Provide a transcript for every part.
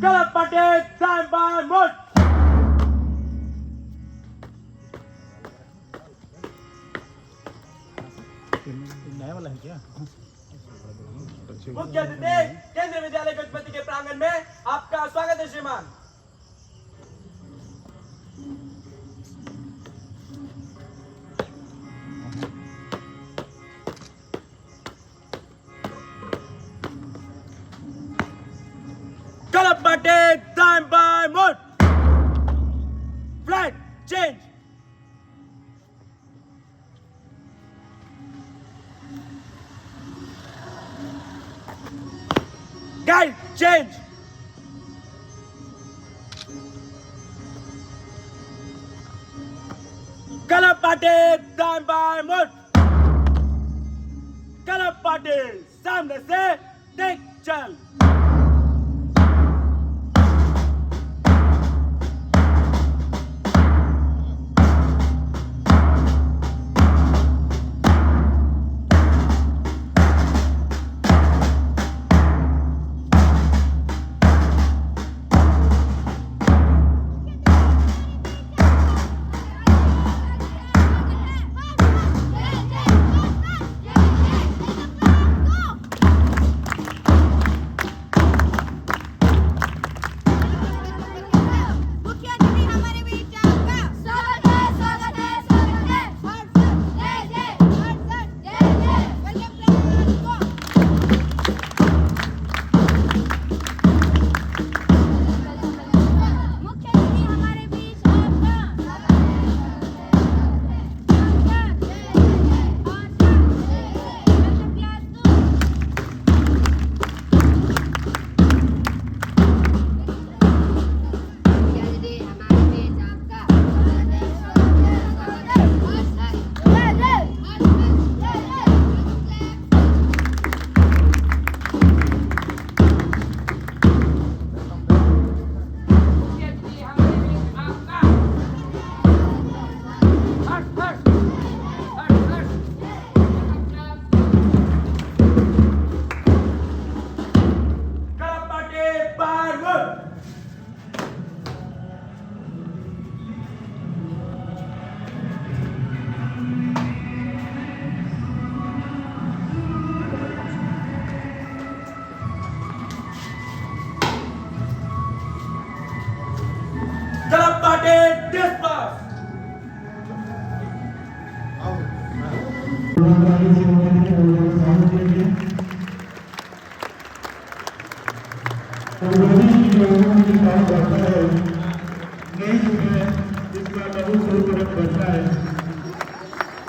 Kalap Patel, stand by, march! नया वाला है क्या? मुख्य अतिथि केंद्रीय विद्यालय गजपति के प्रांगण में आपका स्वागत है श्रीमान। Kalap Patel, stand by, march! Flag change. Guide change. Kalap Patel, stand by, march! Kalap Patel, सामने से देख चल।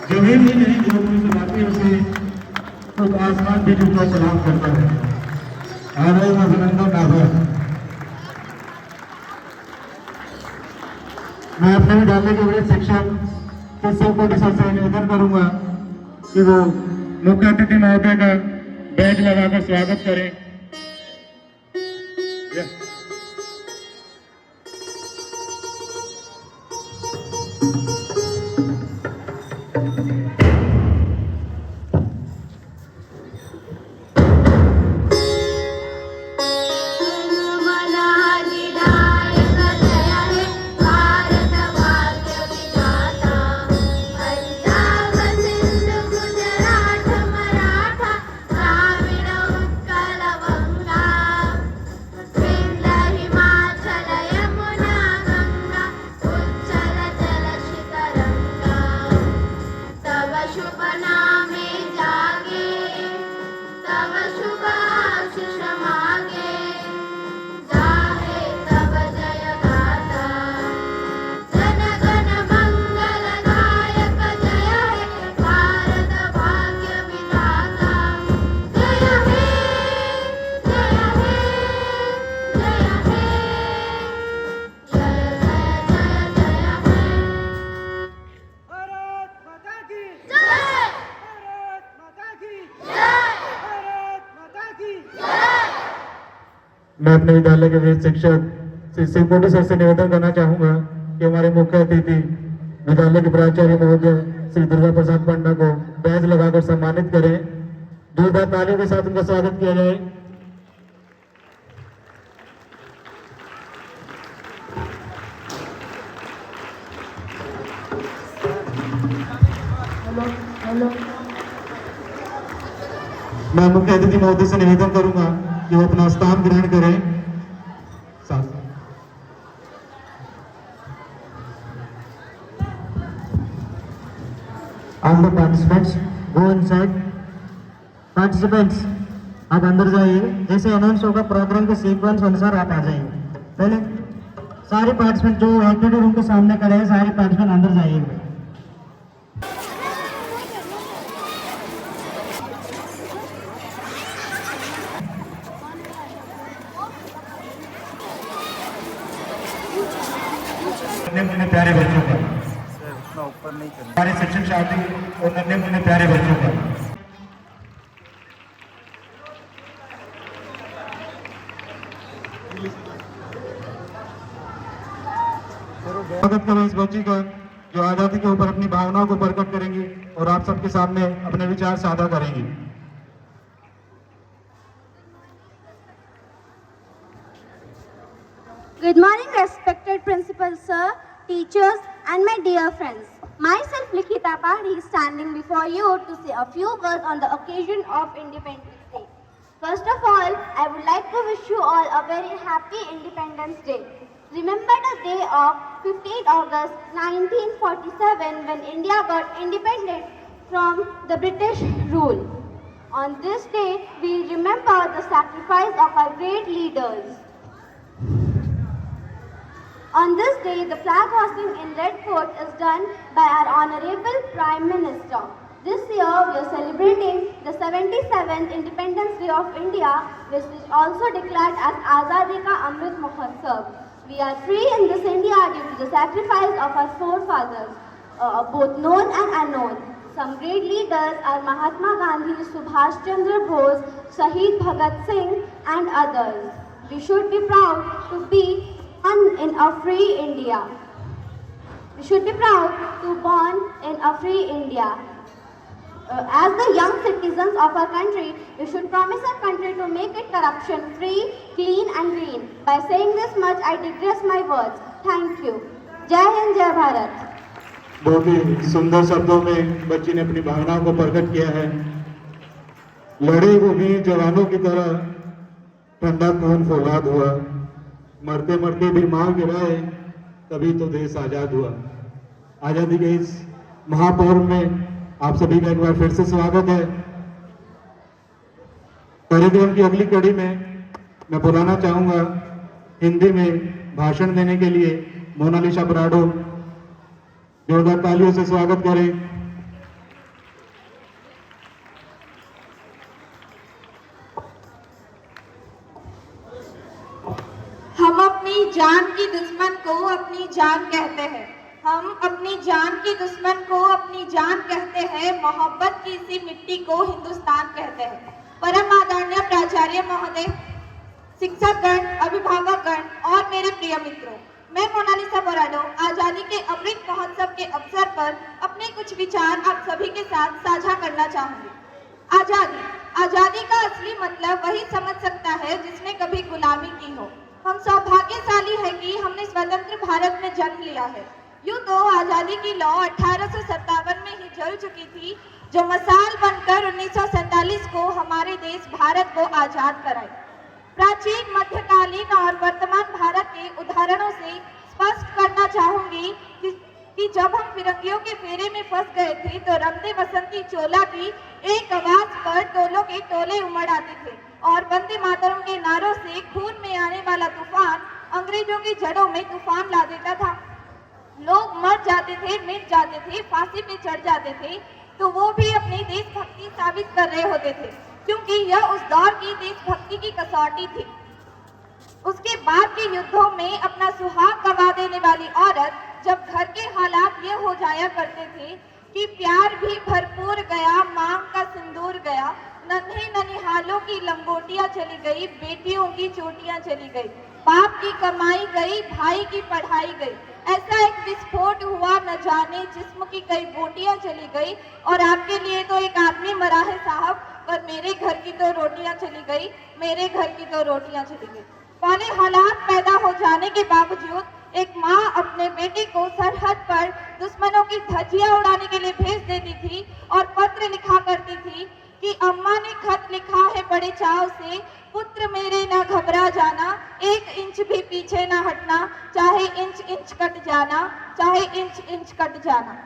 जमीन ही नहीं जो कोई समाती उसे तो आसमान भी झुका सलाम करता है। आदर अभिनंदन आभार। मैं अपने विद्यालय के बड़े शिक्षक केशव कोटी सर से निवेदन करूंगा कि वो मुख्य अतिथि महोदय का बैज लगाकर स्वागत करें। मैं अपने विद्यालय के वीर शिक्षक श्री शिव कोटी सर से निवेदन करना चाहूंगा कि हमारे मुख्य अतिथि विद्यालय के प्राचार्य महोदय श्री दुर्गा प्रसाद पंडा को बैज लगाकर सम्मानित करें। जोरदार तालियों के साथ उनका स्वागत किया जाए। मैं मुख्य अतिथि महोदय से निवेदन करूंगा कि वो अपना स्थान ग्रहण करें। All the participants go inside. Participants, आप अंदर जाइए। जैसे अनाउंस होगा प्रोग्राम के सीक्वेंस अनुसार आप आ जाइए। पहले सारे पार्टिसिपेंट जो एक्टिविटी रूम के सामने खड़े हैं, सारे पार्टिसिपेंट अंदर जाइए। मुन्ने प्यारे बच्चों का हमारे शिक्षक साथी और नन्हे मुन्ने प्यारे बच्चों का स्वागत करें इस बच्ची का जो आजादी के ऊपर अपनी भावनाओं को प्रकट करेंगी और आप सबके सामने अपने विचार साझा करेंगी। Good morning, respected principal sir, teachers and my dear friends. Myself Likhita Pahari is standing before you to say a few words on the occasion of Independence Day. First of all, I would like to wish you all a very happy Independence Day. Remember the day of 15th August 1947 when India got independent from the British rule. On this day, we remember the sacrifice of our great leaders. On this day, the flag hosting in Red Fort is done by our Honorable Prime Minister. This year, we are celebrating the 77th Independence Day of India, which is also declared as Azadi Ka Amrit Mahotsav. We are free in this India due to the sacrifice of our forefathers, both known and unknown. Some great leaders are Mahatma Gandhi, Subhash Chandra Bose, Shahid Bhagat Singh, and others. We should be proud to be in a free India. We should be proud to born in a free India. As the young citizens of our country, we should promise our country to make it corruption free, clean and green. By saying this much, I digress my words. Thank you. Jai Hind, Jai Bharat. बहुत ही सुंदर शब्दों में बच्ची ने अपनी भावनाओं को प्रकट किया है। लड़े वो वीर जवानों की तरह, ठंडा खून फौलाद हुआ, मरते मरते भी मां गिराए, तभी तो देश आजाद हुआ। आजादी के इस महापर्व में आप सभी का एक बार फिर से स्वागत है। कार्यक्रम की अगली कड़ी में मैं बुलाना चाहूंगा हिंदी में भाषण देने के लिए मोनालिसा बराडो। जोरदार तालियों से स्वागत करें। हम अपनी जान की दुश्मन को अपनी जान कहते हैं। हम अपनी जान की दुश्मन को अपनी जान कहते हैं। मोहब्बत की इसी मिट्टी को हिंदुस्तान कहते हैं। परम आदरणीय प्राचार्य महोदय, शिक्षकगण, अभिभावकगण और मेरे प्रिय मित्रों, मैं मोनालिसा बराडो आजादी के अमृत महोत्सव के अवसर पर अपने कुछ विचार आप सभी के साथ साझा करना चाहूंगी। आजादी का असली मतलब वही समझ सकता है जिसने कभी गुलामी की हो। हम सौभाग्यशाली है कि हमने स्वतंत्र भारत में जन्म लिया है। यूं तो आजादी की लौ 1857 में ही जल चुकी थी, जो मसाल बनकर 1947 को हमारे देश भारत को आजाद कराई। प्राचीन, मध्यकालीन और वर्तमान भारत के उदाहरणों से स्पष्ट करना चाहूंगी कि जब हम फिरंगियों के फेरे में फंस गए थे तो रंगदे बसंती चोला की एक आवाज पर टोलों के टोले उमड़ आते थे और वंदे मातरम के नारों से खून में आने वाला तूफान अंग्रेजों की जड़ों में तूफान ला देता था। लोग मर जाते थे, मिट जाते थे, फांसी पे चढ़ जाते थे, तो वो भी अपनी देशभक्ति साबित कर रहे होते थे, क्योंकि यह उस दौर की देशभक्ति की कसौटी थी। उसके बाद के युद्धों में अपना सुहाग गवा देने वाली औरत जब घर के हालात ये हो जाया करते थे कि प्यार भी भरपूर गया, मांग का सिंदूर गया, नन्हे ननिहालों की लंगोटियां चली गई, बेटियों की चोटियां चली गई, बाप की कमाई गई, भाई की पढ़ाई गई, ऐसा एक विस्फोट हुआ न जाने जिस्म की कई बोटियां चली गई और आपके लिए तो एक आदमी मरा है साहब, पर मेरे घर की तो रोटियां चली गई, मेरे घर की तो रोटियां चली गई। पहले हालात पैदा हो जाने के बावजूद एक माँ अपने बेटे को सरहद पर दुश्मनों की धज्जियां उड़ाने के लिए भेज देती थी और पत्र लिखा करती थी कि अम्मा ने खत लिखा है बड़े चाव से, पुत्र मेरे ना घबरा जाना, 1 इंच भी पीछे ना हटना, चाहे इंच इंच कट जाना, चाहे इंच इंच कट जाना।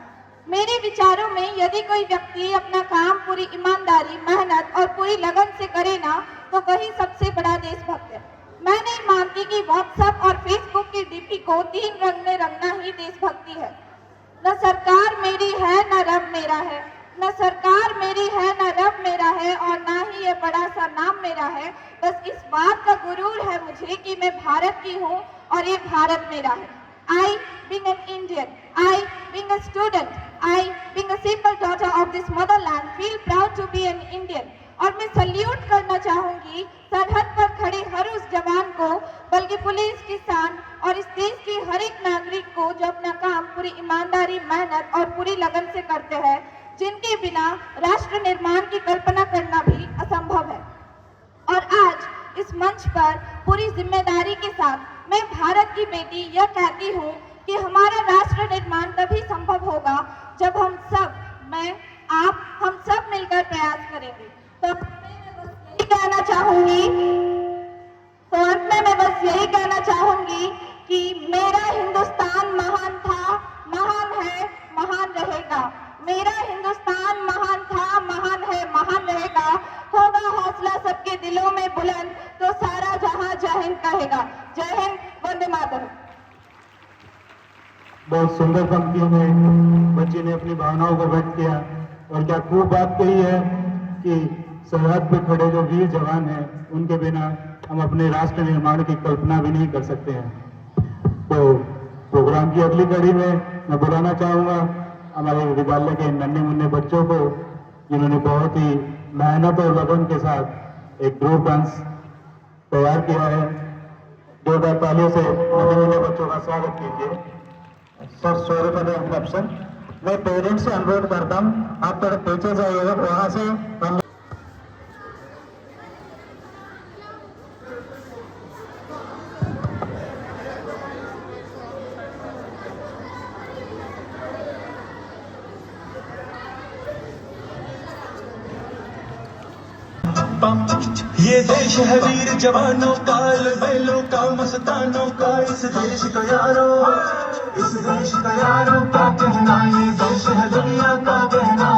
मेरे विचारों में यदि कोई व्यक्ति अपना काम पूरी ईमानदारी, मेहनत और पूरी लगन से करे ना, तो वही सबसे बड़ा देशभक्त है। मैं नहीं मानती कि व्हाट्सएप और फेसबुक की डीपी को 3 रंग में रंगना ही देशभक्ति है। न सरकार मेरी है न रब मेरा है, न सरकार मेरी है न रब मेरा है, और ना ही ये बड़ा सा नाम मेरा है। बस इस बात का गुरूर है मुझे कि मैं भारत की हूँ और ये भारत मेरा है। I being an Indian, I being a student, I being a simple daughter of this motherland feel proud to be an Indian। और मैं सल्यूट करना चाहूंगी सरहद पर खड़े हर उस जवान को, बल्कि पुलिस, किसान और इस देश के हर एक नागरिक को जो अपना काम पूरी ईमानदारी, मेहनत और पूरी लगन से करते हैं, जिनके बिना राष्ट्र निर्माण की कल्पना करना भी असंभव है। और आज इस मंच पर पूरी जिम्मेदारी के साथ मैं भारत की बेटी यह कहती हूँ कि हमारा राष्ट्र निर्माण तभी संभव होगा जब हम सब, मैं, आप, हम सब मिलकर प्रयास करेंगे। तो अंत में मैं बस यही कहना चाहूंगी कि मेरा हिंदुस्तान महान था, महान है, महान रहेगा। मेरा हिंदुस्तान महान था, महान है, महान रहेगा। होगा हौसला सबके दिलों में बुलंद, तो सारा जहां जय हिंद कहेगा। जय हिंद, वंदे मातरम। बहुत सुंदर पंक्तियों में बच्ची ने अपनी भावनाओं को व्यक्त किया, और क्या खूब बात कही है कि सरहद पे खड़े जो वीर जवान हैं, उनके बिना हम अपने राष्ट्र निर्माण की कल्पना भी नहीं कर सकते हैं। तो प्रोग्राम की अगली कड़ी में मैं बुलाना चाहूंगा हमारे विद्यालय के नन्हे मुन्ने बच्चों को, जिन्होंने बहुत ही मेहनत और लगन के साथ एक ग्रुप डांस तैयार किया है। जोरदार तालियों से नन्हे मुन्ने बच्चों का स्वागत कीजिए। Sir, sorry for the interruption. मैं पेरेंट्स से अनुरोध करता हूँ, आप थोड़ा पीछे जाइएगा, वहां से ये देश है वीर जवानों का, बैलों का, मस्तानों का। इस देश का यारों, इस देश का यारों का कहना, ये देश है दुनिया का कहना।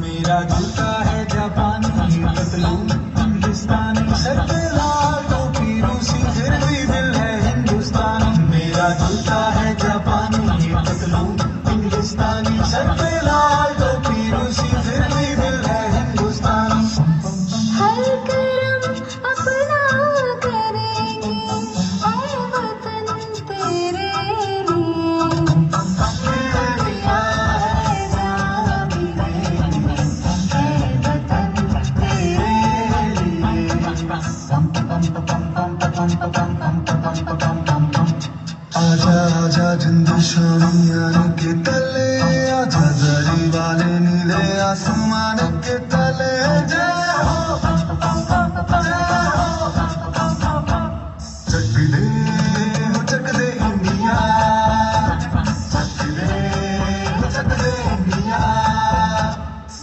मेरा जूता है जापानी, पतलून हिंदुस्तानी, सर पे लाल टोपी रूसी, फिर भी दिल है हिंदुस्तानी। मेरा जूता है जापानी, पतलून हिंदुस्तानी, सर पे लाल टोपी रूसी, फिर भी दिल है हिंदुस्तानी। हर करम अपना करेंगे, ऐ वतन तेरे लिए। दिया है जान भी देंगे, ऐ वतन तेरे लिए। आजा आजा जिंदशानियान के तले, आजा जरी वाले नीले आसमान के तले। जय हो, जय हो, चक दे हो, चक दे इंडिया, चक दे हो, चक दे इंडिया।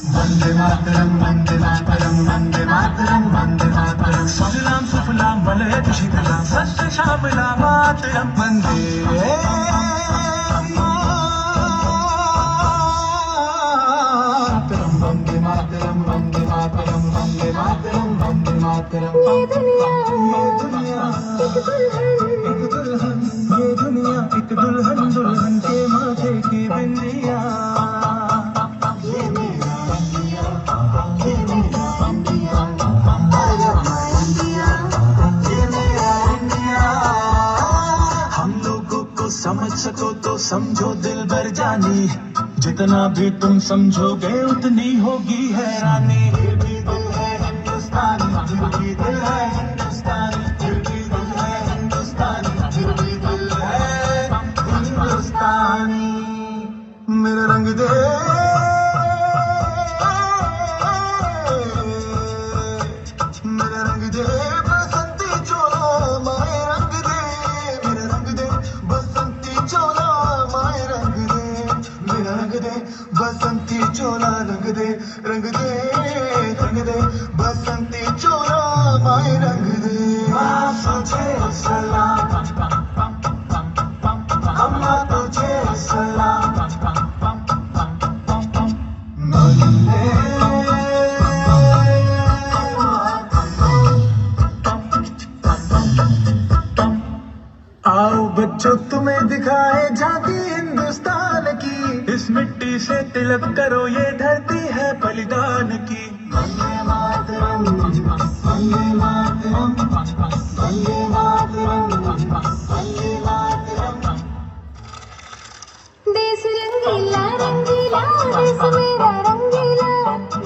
वंदे मातरम, वंदे मातरम, वंदे मातरम, वंदे मातरम। सुजलाम सुफलाम मलयज शीतलाम, सत्य श्यामलाम मातरम। वंदे मातरम, वंदे मातरम, वंदे मातरम, वंदे मातरम, वंदे मातरम। ये दुनिया एक दुल्हन, ये दुनिया एक दुल्हन, दुल्हन के माथे की बिंदिया। ये मेरा इंडिया, ये मेरा इंडिया, ये मेरा इंडिया। हम लोगों को समझ सको तो समझो दिल भर जानी, जितना भी तुम समझोगे उतनी होगी हैरानी। फिर भी दिल है हिंदुस्तानी, फिर भी दिल है हिंदुस्तानी, फिर भी दिल है हिंदुस्तानी, फिर भी दिल है हिंदुस्तानी। मेरा रंग दे, मेरा रंग दे बसंती चोला माए रंग दे, मेरा रंग दे बसंती चोला माए रंग दे, मेरा रंग दे बसंती चोला रंग दे, रंग दे रंग दे बसंती चोला माए रंग दे। माँ तुझे सलाम, अम्मा तुझे सलाम, आओ बच्चों तुम्हें दिखाए झांकी हिंदुस्तान की, इस मिट्टी से तिलक करो ये धरती है बलिदान की। वंदे मातरम, वंदे मातरम, वंदे मातरम, वंदे मातरम। देश रंगीला रंगीला देश मेरा रंगीला,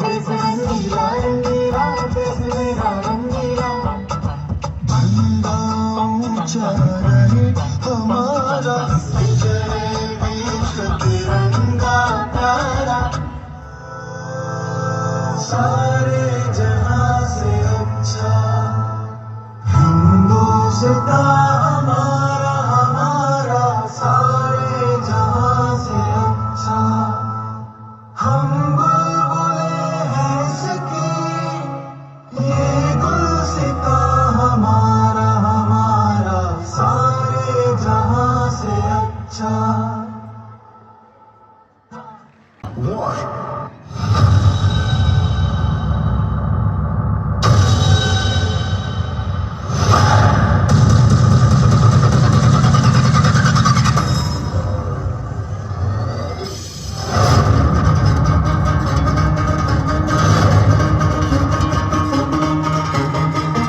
देश रंगीला रंगीला, देश मेरा रंगीला। झंडा ऊंचा रहे हमारा, विजय देश तिरंगा प्यारा। सारे जहां से अच्छा हिंदुस्तान हमारा, हमारा सारे जहां से अच्छा। हम बुलबुले हैं इसकी, ये गुलसिता हमारा, हमारा सारे जहां से अच्छा।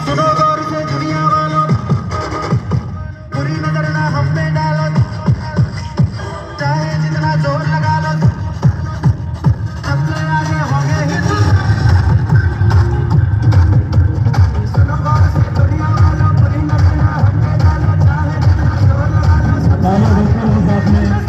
सुनो गौर से दुनिया वालों, बुरी नजर ना हम पे डालो, चाहे जितना जोर लगा लो, सबसे आगे होंगे हिंदू। सुनो गौर से दुनिया वालों, बुरी नजर ना हम पे डालो, चाहे जितना जोर लगा लो, सबसे आगे होंगे हिंदू।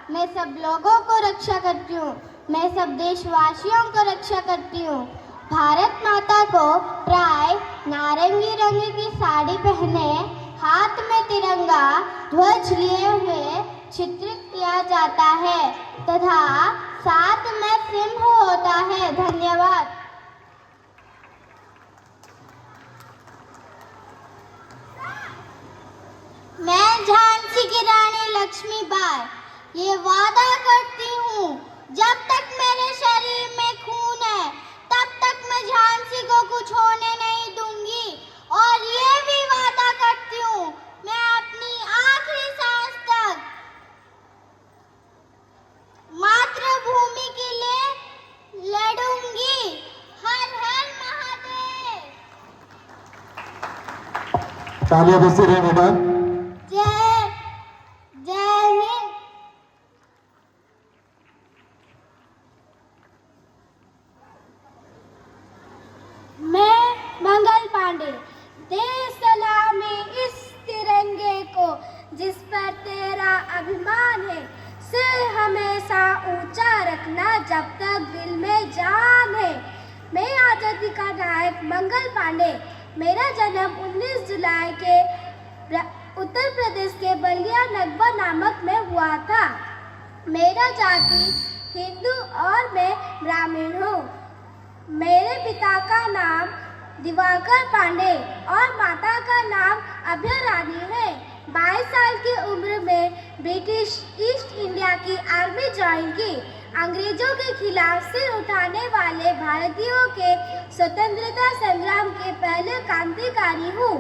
मैं सब लोगों को रक्षा करती हूँ, मैं सब देशवासियों को रक्षा करती हूँ। भारत माता को प्राय नारंगी रंग की साड़ी पहने, हाथ में तिरंगा ध्वज लिए हुए चित्रित किया जाता है तथा साथ में सिंह होता है। धन्यवाद। मैं झांसी की रानी लक्ष्मीबाई ये वादा करती हूँ, जब तक मेरे शरीर में खून है तब तक मैं झांसी को कुछ होने नहीं दूंगी। और ये भी वादा करती हूँ मैं अपनी आखिरी सांस तक मातृभूमि के लिए लड़ूंगी। हर हर महादेव। तालियां बजती रहे बेटा। जय जय हिंद। मैं मंगल पांडे दे सलामी इस तिरंगे को जिस पर तेरा अभिमान है। सिर हमेशा ऊंचा रखना जब तक दिल में जान है। मैं आजादी का नायक मंगल पांडे। मेरा जन्म 19 जुलाई के उत्तर प्रदेश के बलिया नगबा नामक में हुआ था। मेरा जाति हिंदू और मैं ब्राह्मण हूँ। मेरे पिता का नाम दिवाकर पांडे और माता का नाम अभय रानी है। 22 साल की उम्र में ब्रिटिश ईस्ट इंडिया की आर्मी ज्वाइन की। अंग्रेजों के खिलाफ सिर उठाने वाले भारतीयों के स्वतंत्रता संग्राम के पहले क्रांतिकारी हूँ।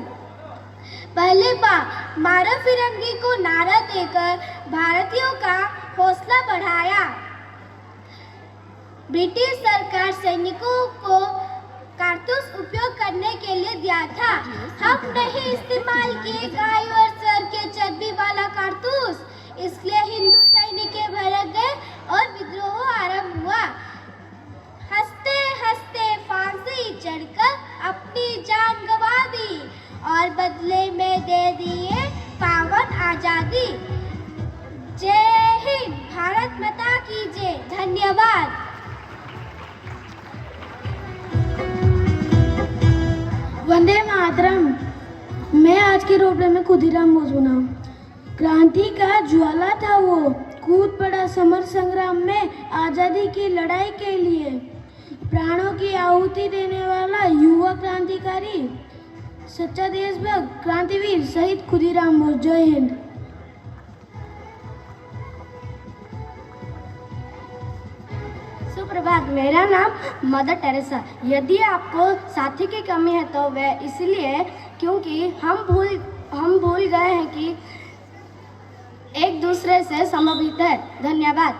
पहले बार मारो फिरंगी को नारा देकर भारतीयों का हौसला बढ़ाया। ब्रिटिश सरकार सैनिकों को कारतूस उपयोग करने के लिए दिया था। हम नहीं इस्तेमाल किए गाय और सर के चर्बी वाला कारतूस, इसलिए हिंदू सैनिक भड़क गए और विद्रोह आरंभ हुआ। हंसते हंसते फांसी चढ़कर अपनी जान गंवा दी और बदले में दे दिए पावन आजादी। जय हिंद। भारत माता की जय। धन्यवाद। वंदे मातरम। मैं आज के रोपड़े में खुदीराम बोसूना। क्रांति का ज्वाला था वो, कूद पड़ा समर संग्राम में आजादी की लड़ाई के लिए। प्राणों की आहुति देने वाला युवा क्रांतिकारी, सच्चा देशभक्त क्रांतिवीर शहीद खुदीराम बोस। जय हिंद। सुप्रभात। मेरा नाम मदर टेरेसा। यदि आपको साथी की कमी है तो वह इसलिए क्योंकि हम भूल गए हैं कि एक दूसरे से समर्पित है। धन्यवाद।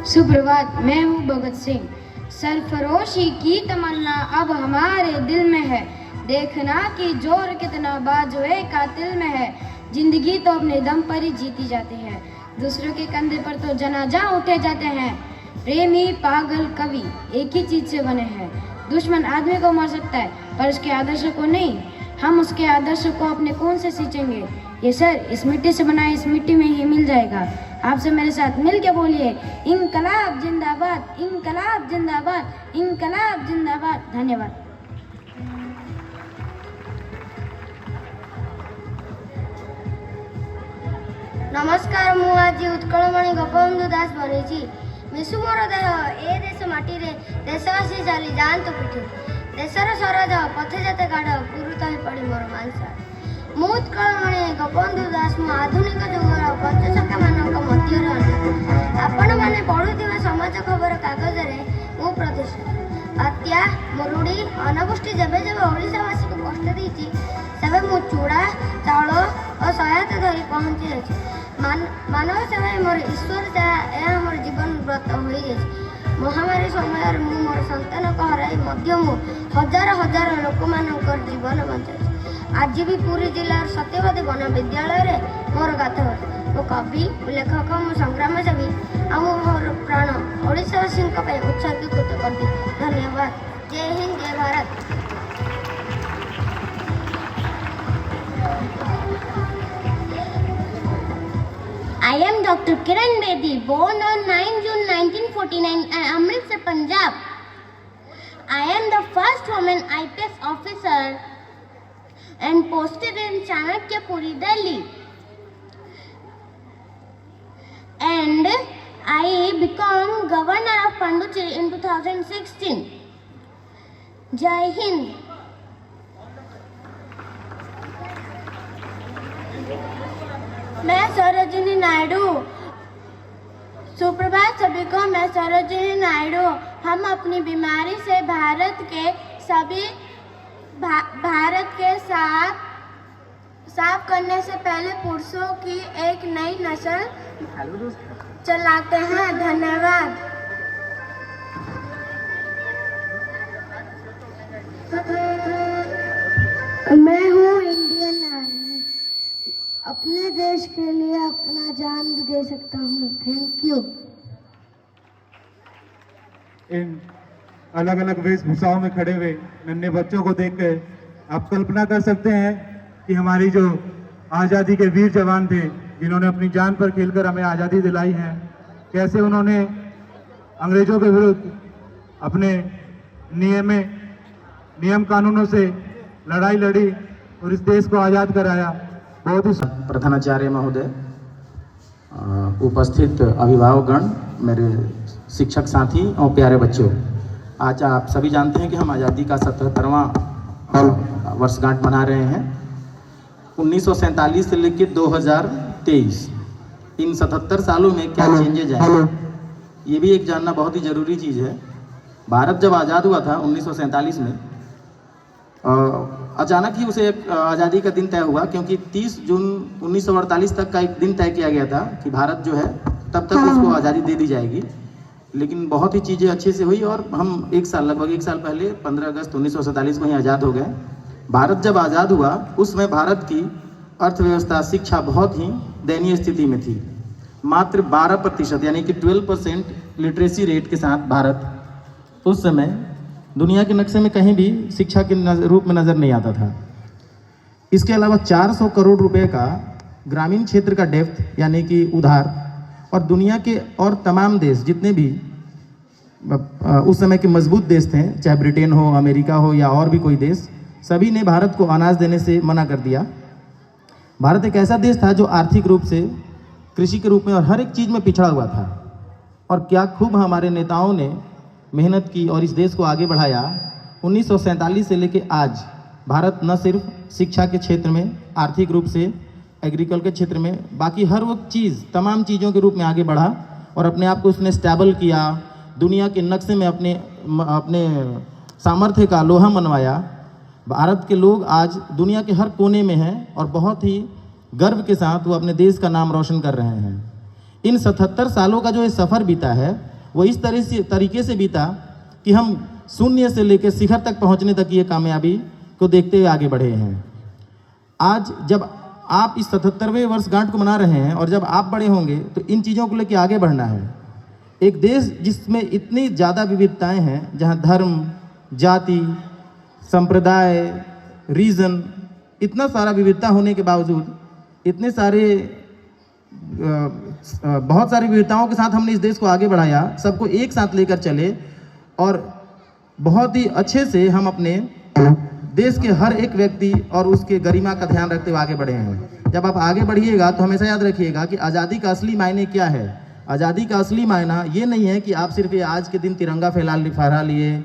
सुप्रभात। मैं हूँ भगत सिंह। सरफरोशी की तमन्ना अब हमारे दिल में है, देखना कि जोर कितना बाजुए कातिल में है। जिंदगी तो अपने दम पर ही जीती जाती है, दूसरों के कंधे पर तो जनाजा उठे जाते हैं। प्रेमी पागल कवि एक ही चीज से बने हैं। दुश्मन आदमी को मार सकता है पर उसके आदर्श को नहीं। हम उसके आदर्श को अपने खून से सींचेंगे। ये सर इस मिट्टी से बना, इस मिट्टी में ही मिल जाएगा। आपसे मेरे साथ मिल के बोलिए, इंकलाब जिंदाबाद, इंकलाब जिंदाबाद, इंकलाब जिंदाबाद। धन्यवाद। नमस्कार। मु आज उत्कलमणि गोपबंधु दास बनी मिशु मोर देह ए देश माटी रे देशवासी चली जातु पिठी। देशर सरहद पथे जते गाढ़ पुरुत ही पड़ी मोर मानसा। मु उत्कलमणि गोपबंधु दास मु आधुनिक जुगर पंचचक्का मानक मध्य आपण माने पढ़ुथिबा समाज खबर कागज रे मु प्रतिष्ठित। बात्या मरुड़ी अनावृष्टि जेबे जेबे ओडिशावासी को कष्ट देछि सेबे मु चूड़ा चाउल और सहायता धरी पहुंची जाछि। मानव सेवा मोर ईश्वर यह मोर जीवन व्रत हो जाए। महामारी समय मु मोर संतान को हराई मध्य मु हजार हजार लोक मानकर जीवन बचाई। आज भी पुरी जिलार सत्यवादी वन विद्यालय रे मोर गाथा मो कवि लेखक मो संग्राम सेवी आ मोर प्राण ओडिशावासी उत्सर्गीकृत कर दी। धन्यवाद। जय हिंद, जय Bharat. I am Dr. Kiran Bedi, born on 9 June 1949 in Amritsar, Punjab. I am the first woman IPS officer and posted in Chanakyapuri, Delhi. And I became Governor of Pondicherry in 2016. Jai Hind. मैं सरोजिनी नायडू। सुप्रभात सभी को। मैं सरोजिनी नायडू। हम अपनी बीमारी से भारत के साफ करने से पहले पुरुषों की एक नई नस्ल चलाते हैं। धन्यवाद। मैं हूँ इंडियन आर्मी। अपने देश के लिए अपना जान भी दे सकता हूँ। Thank you. इन अलग अलग वेशभूषाओं में खड़े हुए नन्हे बच्चों को देखकर आप कल्पना कर सकते हैं कि हमारी जो आज़ादी के वीर जवान थे, जिन्होंने अपनी जान पर खेलकर हमें आज़ादी दिलाई है, कैसे उन्होंने अंग्रेजों के विरुद्ध अपने नियम कानूनों से लड़ाई लड़ी और इस देश को आज़ाद कराया। बहुत ही प्रधानाचार्य महोदय, उपस्थित अभिभावकगण, मेरे शिक्षक साथी और प्यारे बच्चों, आज आप सभी जानते हैं कि हम आज़ादी का 77वां वर्षगांठ मना रहे हैं। 1947 से लेकर 2023 इन 77 सालों में क्या चेंजेज आए, ये भी एक जानना बहुत ही ज़रूरी चीज़ है। भारत जब आज़ाद हुआ था 1947 में, अचानक ही उसे एक आज़ादी का दिन तय हुआ, क्योंकि 30 जून 1948 तक का एक दिन तय किया गया था कि भारत जो है तब तक उसको आज़ादी दे दी जाएगी। लेकिन बहुत ही चीज़ें अच्छे से हुई और हम लगभग एक साल पहले 15 अगस्त 1947 को ही आज़ाद हो गए। भारत जब आज़ाद हुआ उस समय भारत की अर्थव्यवस्था, शिक्षा बहुत ही दयनीय स्थिति में थी। मात्र 12% यानी कि 12% लिटरेसी रेट के साथ भारत उस समय दुनिया के नक्शे में कहीं भी शिक्षा के रूप में नज़र नहीं आता था। इसके अलावा 400 करोड़ रुपए का ग्रामीण क्षेत्र का डेप्थ यानी कि उधार, और दुनिया के और तमाम देश जितने भी उस समय के मजबूत देश थे, चाहे ब्रिटेन हो, अमेरिका हो या और भी कोई देश, सभी ने भारत को अनाज देने से मना कर दिया। भारत एक ऐसा देश था जो आर्थिक रूप से, कृषि के रूप में और हर एक चीज़ में पिछड़ा हुआ था। और क्या खूब हमारे नेताओं ने मेहनत की और इस देश को आगे बढ़ाया। 1947 से लेकर आज भारत न सिर्फ शिक्षा के क्षेत्र में, आर्थिक रूप से, एग्रीकल्चर के क्षेत्र में, बाकी हर वो चीज़, तमाम चीज़ों के रूप में आगे बढ़ा और अपने आप को उसने स्टेबल किया, दुनिया के नक्शे में अपने सामर्थ्य का लोहा मनवाया। भारत के लोग आज दुनिया के हर कोने में हैं और बहुत ही गर्व के साथ वो अपने देश का नाम रोशन कर रहे हैं। इन 77 सालों का जो ये सफ़र बीता है वो इस तरीके से बीता कि हम शून्य से लेकर शिखर तक पहुंचने तक ये कामयाबी को देखते हुए आगे बढ़े हैं। आज जब आप इस 77वें वर्षगांठ को मना रहे हैं और जब आप बड़े होंगे तो इन चीज़ों को लेकर आगे बढ़ना है। एक देश जिसमें इतनी ज़्यादा विविधताएं हैं, जहां धर्म, जाति, संप्रदाय, रीजन, इतना सारा विविधता होने के बावजूद इतने सारे बहुत सारी विविधताओं के साथ हमने इस देश को आगे बढ़ाया, सबको एक साथ लेकर चले और बहुत ही अच्छे से हम अपने देश के हर एक व्यक्ति और उसके गरिमा का ध्यान रखते हुए आगे बढ़े हैं। जब आप आगे बढ़िएगा तो हमेशा याद रखिएगा कि आज़ादी का असली मायने क्या है। आज़ादी का असली मायना ये नहीं है कि आप सिर्फ ये आज के दिन तिरंगा फहरा लिए,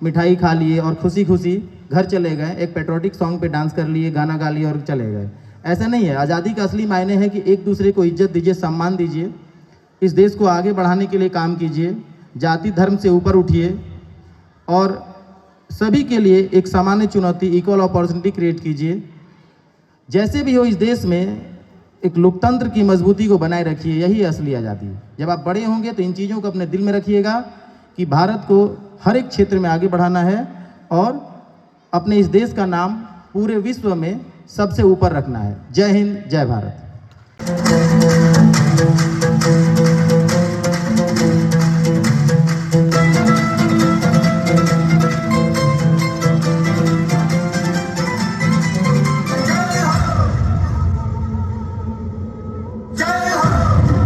मिठाई खा लिए और खुशी खुशी घर चले गए, एक पेट्रोटिक सॉन्ग पे डांस कर लिए, गाना गा लिए और चले गए। ऐसा नहीं है। आज़ादी का असली मायने है कि एक दूसरे को इज्जत दीजिए, सम्मान दीजिए, इस देश को आगे बढ़ाने के लिए काम कीजिए, जाति धर्म से ऊपर उठिए और सभी के लिए एक सामान्य चुनौती, इक्वल अपॉर्चुनिटी क्रिएट कीजिए। जैसे भी हो इस देश में एक लोकतंत्र की मजबूती को बनाए रखिए, यही असली आज़ादी है। जब आप बड़े होंगे तो इन चीज़ों को अपने दिल में रखिएगा कि भारत को हर एक क्षेत्र में आगे बढ़ाना है और अपने इस देश का नाम पूरे विश्व में सबसे ऊपर रखना है। जय हिंद, जय भारत। जय हो।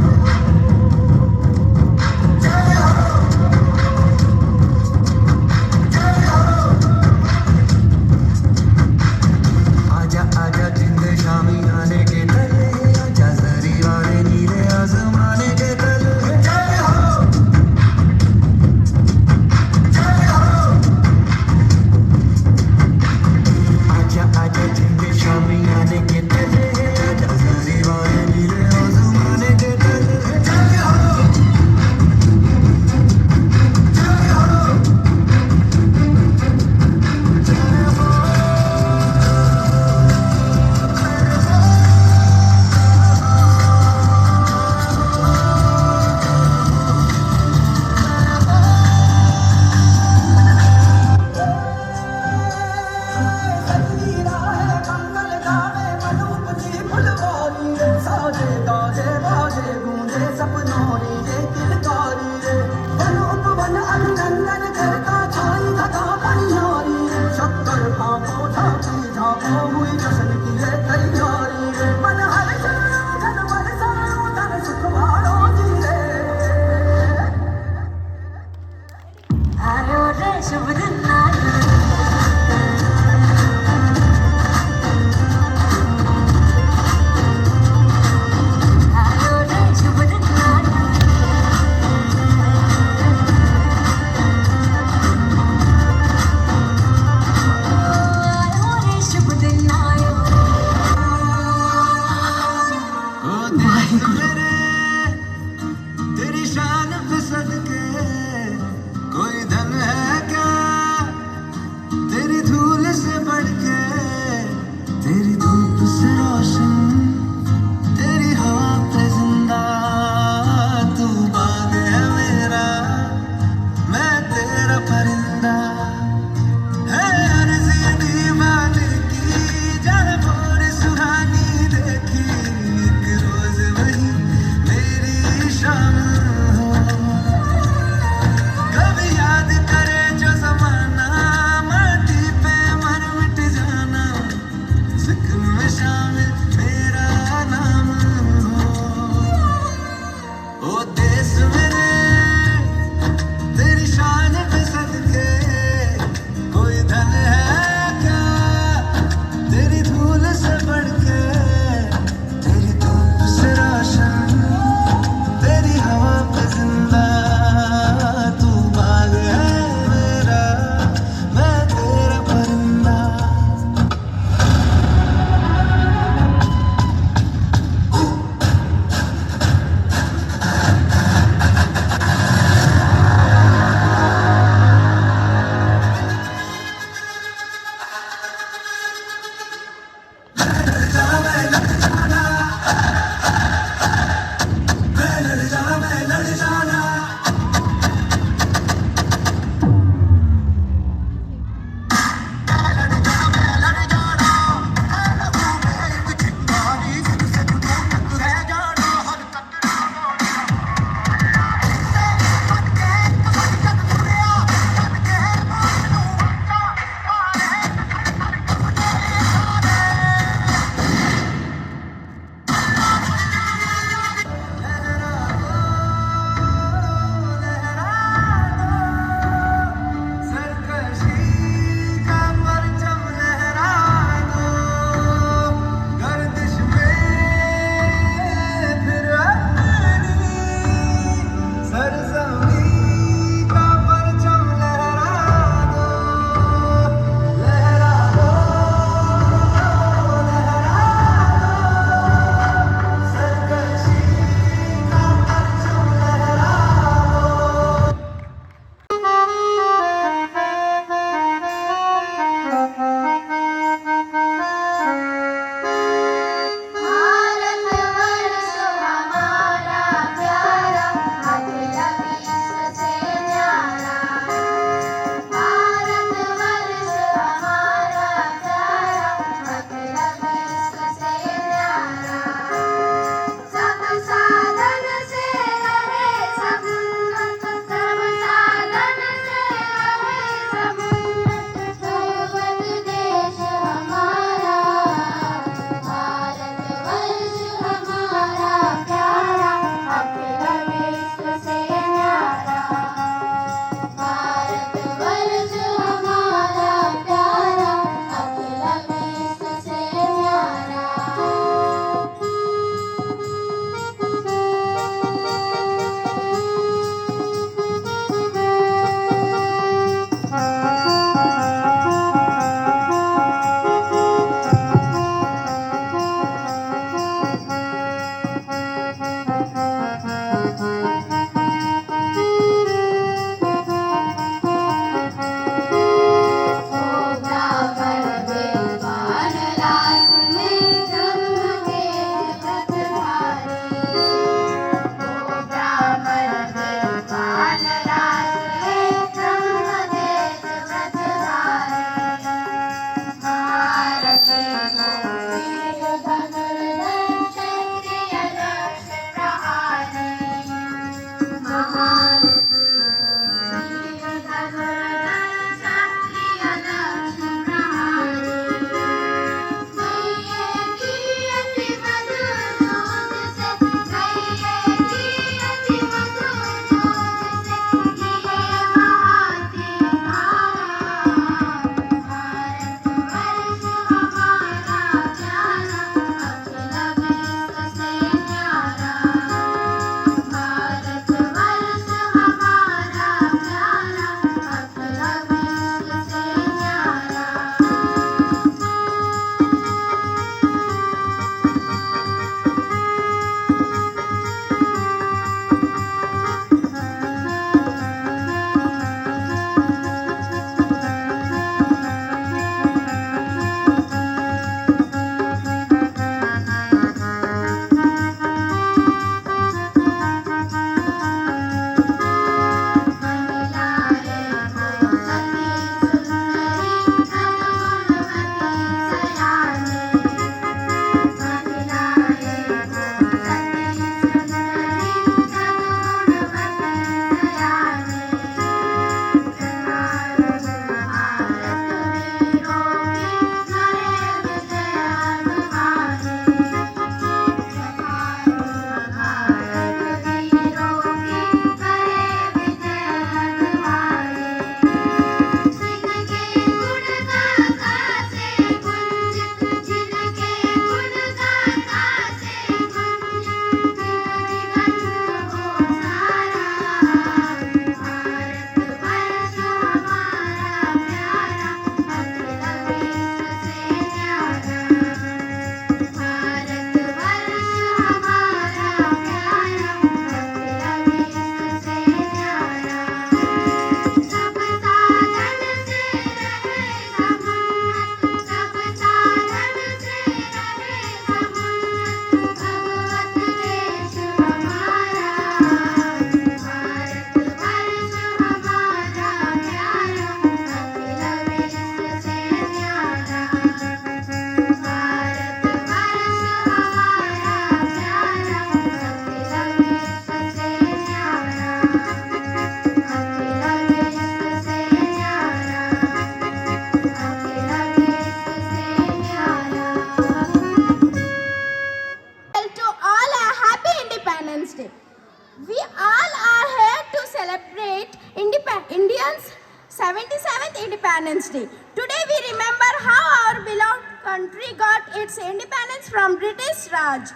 Indians' 77th Independence Day. Today we remember how our beloved country got its independence from British Raj.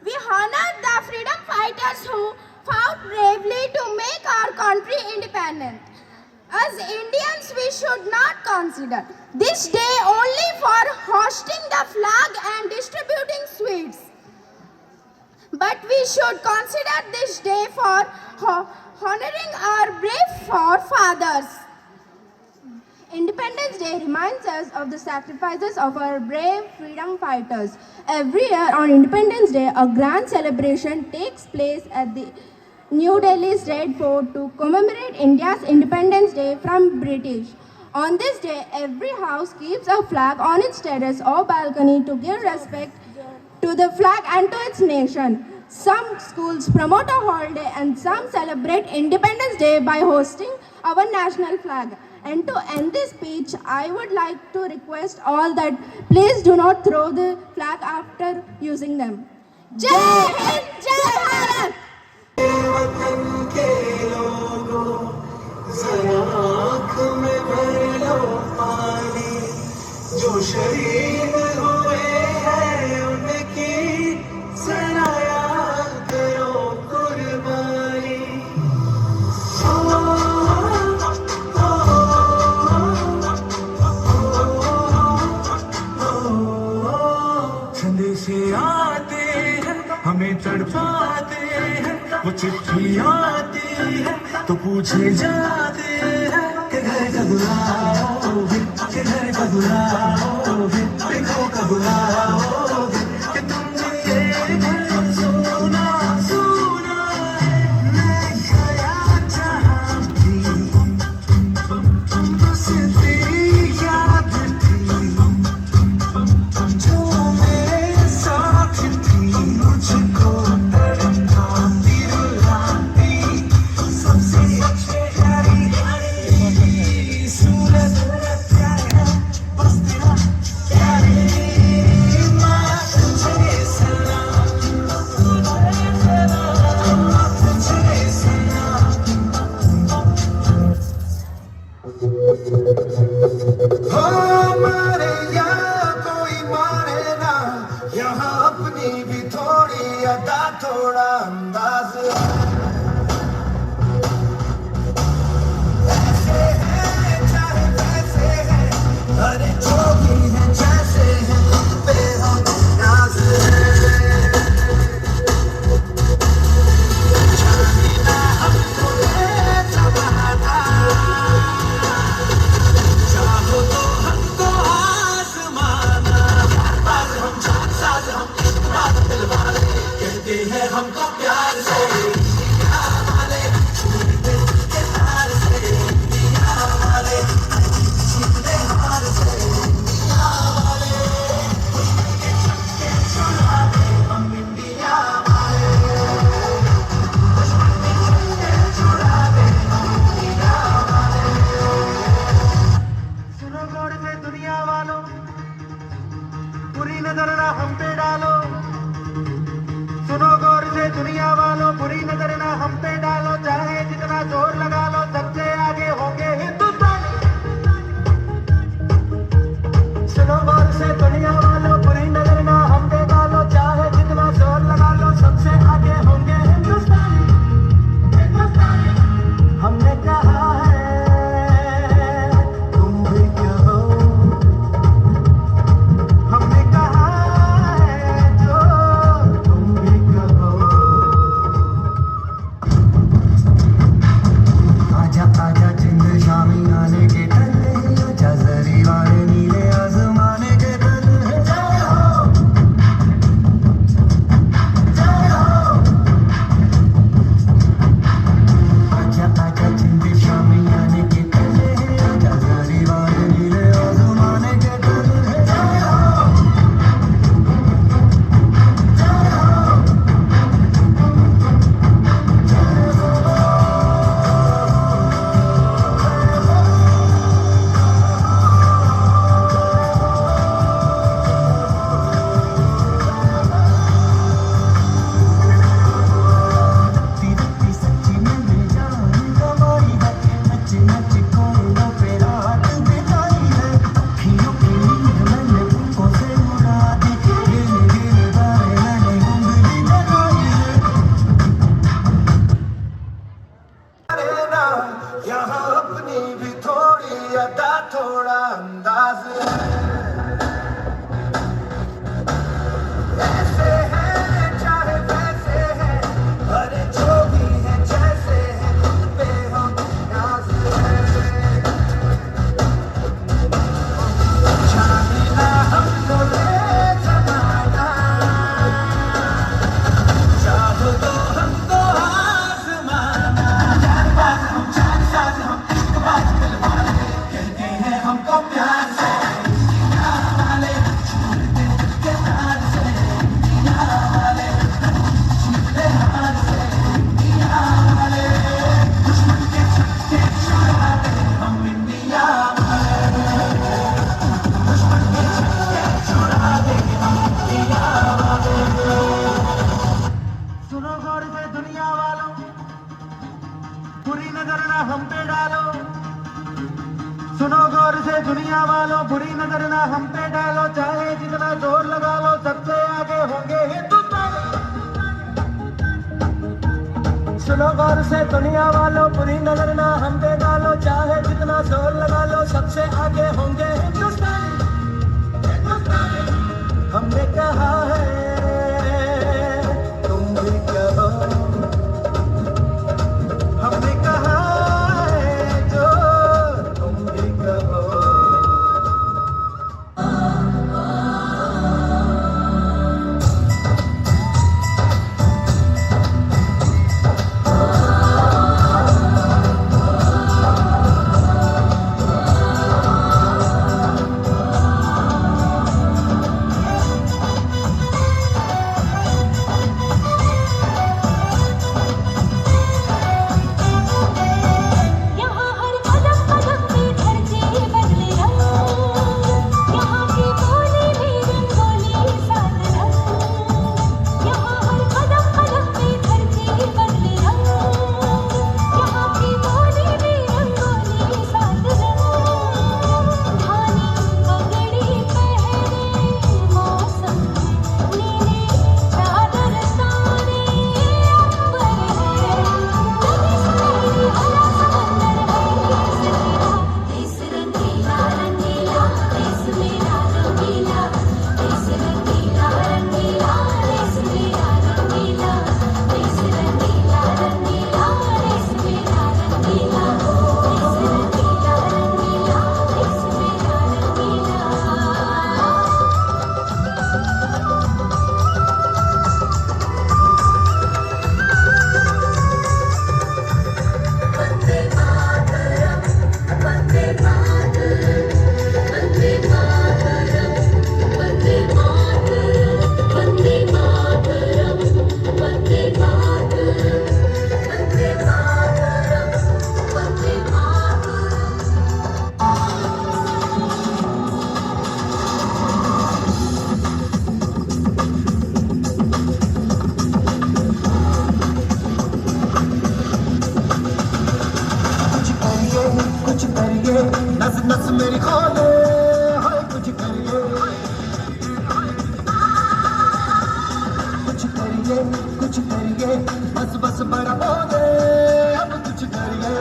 We honor the freedom fighters who fought bravely to make our country independent. As Indians, we should not consider this day only for hoisting the flag and distributing sweets, but we should consider this day for honoring our brave forefathers. Independence Day reminds us of the sacrifices of our brave freedom fighters. Every year on Independence Day, a grand celebration takes place at the New Delhi's Red Fort to commemorate India's Independence Day from British. On this day, every house keeps a flag on its terrace or balcony to give respect to the flag and to its nation. Some schools promote a holiday and some celebrate Independence Day by hosting our national flag. And to end this speech, I would like to request all that please do not throw the flag after using them. Jai Hind, Jai Bharat! वतन के लोगों जरा आँख में भर लो पानी जो शहीद हुए हैं उनकी जरा याद करो कुर्बानी संदेश आते हैं हमें तड़पाते हैं वो चिट्ठी आती है तो पूछे जाते हैं कि घर का बुलाओगे कि घर का बुलाओगे देखो का बुलाओगे कि तुमने ये घर सोना सोना है मैं गया जहाँ भी बस तेरी याद थी जो मेरे साथ थी मुझको तड़पाती रुलाती सुनो गौर से दुनिया वालों, बुरी नजर ना हम पे डालो, चाहे जितना जोर लगा लो, सबसे आगे होंगे हिंदुस्तानी। हमने कहा है तुम भी कहो, हमने कहा है जो तुम भी कहो। नस मेरी खोले, हाय कुछ करिए, कुछ करिए, बस बस बड़ा बोले, अब कुछ करिए।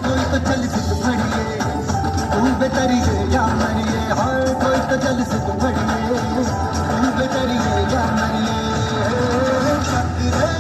कोई तो चल सिद्ध फड़िए, तू बेतरिए या मरिए, हाय कोई तो चल सिद्ध फड़िए, तू बेतरिए या मरिए। शक्ति दे,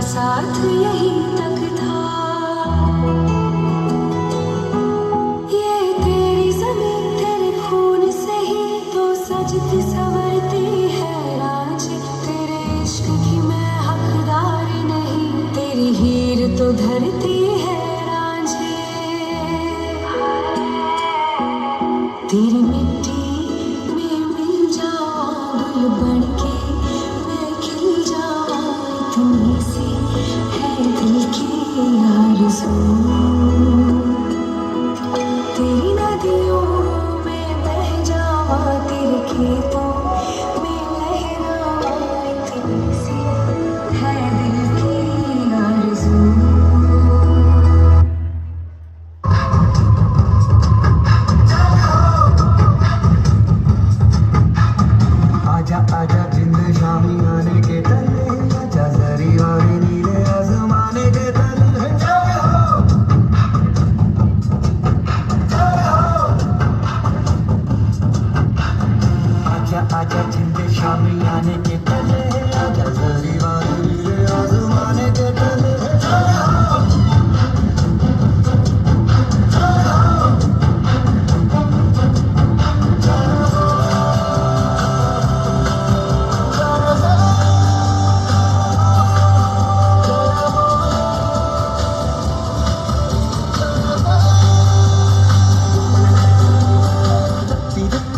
साथ यही तक था, ये तेरी ज़मीं तेरे खून से ही तो सजती संवरती है राज। तेरे इश्क की मैं हकदार नहीं, तेरी हीर तो धरती है रांझे। तेरी मिट्टी में मिल जाऊं गुल बन के, मैं खिल जाऊं इतनी सी है दिल की आरज़ू। तेरी नदियों में बह जाऊं, तेरे खेतों में लहराऊं इतनी सी है दिल की आरज़ू। आजा आजा जिंद शामी आने के तले, आजा जरी और नीले आसमाने के तले। आजा आजा जिंद शामी आने के तले, आजा जरी और नीले आसमाने के तले।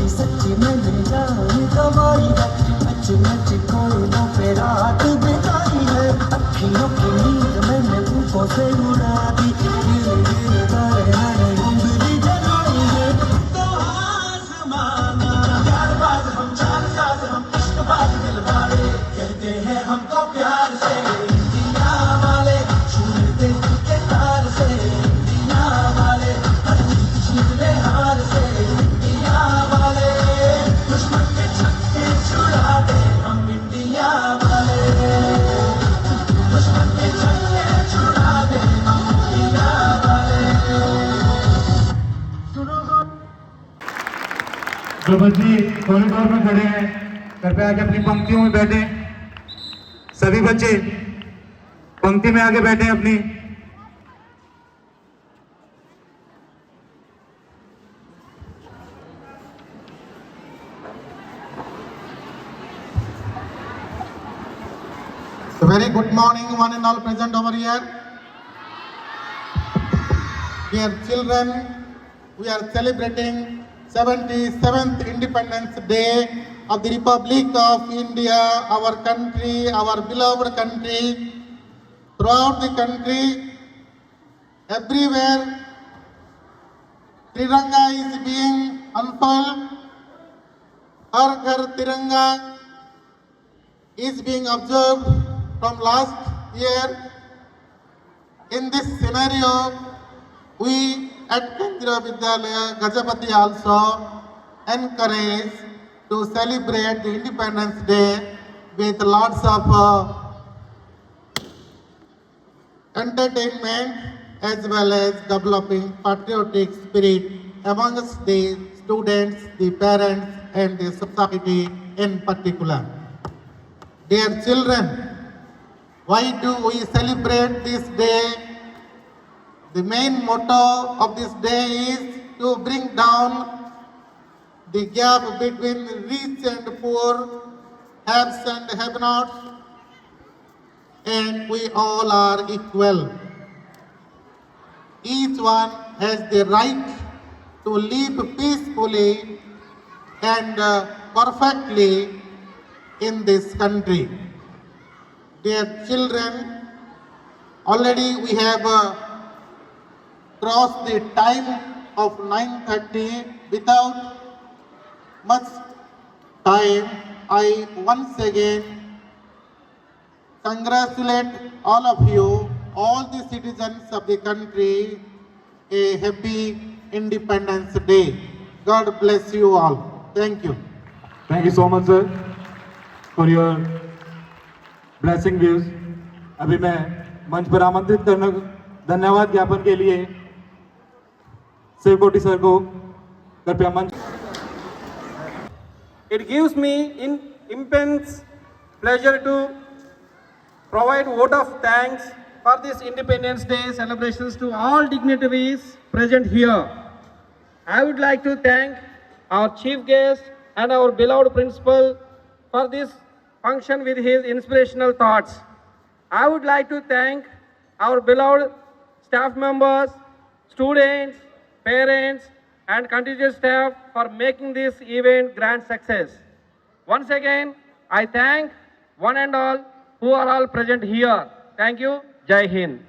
सच्ची मैंने जानी तुम्हारी बात, अच्छी अच्छी कोयलों पे रात बिताई है। अखियों की नींद मैंने भूखों से उड़ा दी, गिरे गिरे तारे मैंने उंगली जलाई है। तो आसमाना प्यार बाज हम चार साज हम इश्क बाज दिल वाले, कहते हैं हमको प्यार से इंडिया वाले, छूते के तार से इंडिया वाले, हर चीज निकले हार से इंडिया वाले। दुश्मन के छक्के छुड़ा दे हम इंडिया वाले, दुश्मन के छक्के छुड़ा दे हम इंडिया वाले। जो बच्चे कॉरिडोर में खड़े हैं कृपया आके अपनी पंक्तियों में बैठे। सभी बच्चे पंक्ति में आके बैठे अपनी। So very good morning one and all present over here. Dear children, we are celebrating 77th Independence Day of the Republic of India, our country, our beloved country. Throughout the country, everywhere, Tiranga is being unfurled. Har Ghar Tiranga is being observed from last year. In this scenario, we at Kendriya Vidyalaya Gajapati also encourage to celebrate the Independence Day with lots of entertainment as well as developing patriotic spirit amongst the students, the parents and the society in particular. Dear children, why do we celebrate this day? The main motto of this day is to bring down the gap between rich and poor, haves and have-nots, and we all are equal. Each one has the right to live peacefully and perfectly in this country. Dear children, already we have crossed the time of 9:30. Without much time, I once again congratulate all of you, all the citizens of the country, a happy Independence Day. God bless you all. Thank you. Thank you so much, sir, for your blessing views. अभी मैं मंच पर आमंत्रित करने धन्यवाद ज्ञापन के लिए शिवकोटि सर को कृपया मंच. It gives me immense pleasure to provide vote of thanks for this Independence Day celebrations to all dignitaries present here. I would like to thank our chief guest and our beloved principal for this function with his inspirational thoughts. I would like to thank our beloved staff members, students, parents, and contingent staff for making this event grand success. Once again, I thank one and all who are all present here. Thank you. Jai Hind.